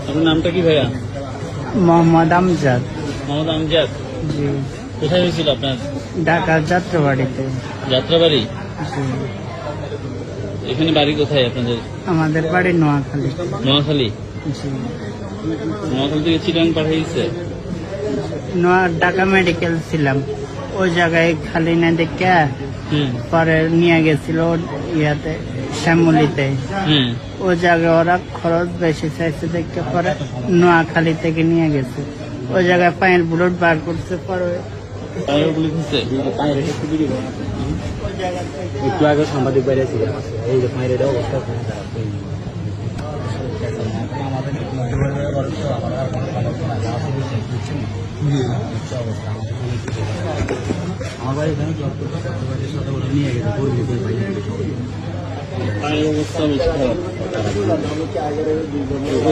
আপনার নামটা কি ভাইয়া? মোহাম্মদ আমজাদ। মোহাম্মদ আমজাদ। জি। কোথায় হয়েছিল আপনার? ঢাকার যাত্রাবাড়িতে। যাত্রাবাড়ি? জি। এখানে বাড়ি কোথায় আপনাদের? আমাদের বাড়ি নোয়াখালী। নোয়াখালী? জি। নোয়াখালী থেকে চিটাং পাঠিয়েছে? ঢাকা মেডিকেল ছিলাম, ওই জায়গায় খালি না দেখে পরে নিয়ে গেছিল ইয়াতে শ্যামলিতে। ওই জায়গায় ওরা খরচ বেশি চাইছে দেখে পরে নোয়াখালী থেকে নিয়ে গেছে। ওই জায়গায় পায়ের বুলেট বার করছে পরে একটু আগে সাংবাদিক বাইরে ছিল এই যে পায়ের অবস্থা আমার বাড়ি এখানে জব করতে সাথে ওরা নিয়ে গেছে কর্মীদের বাইরে অবস্থা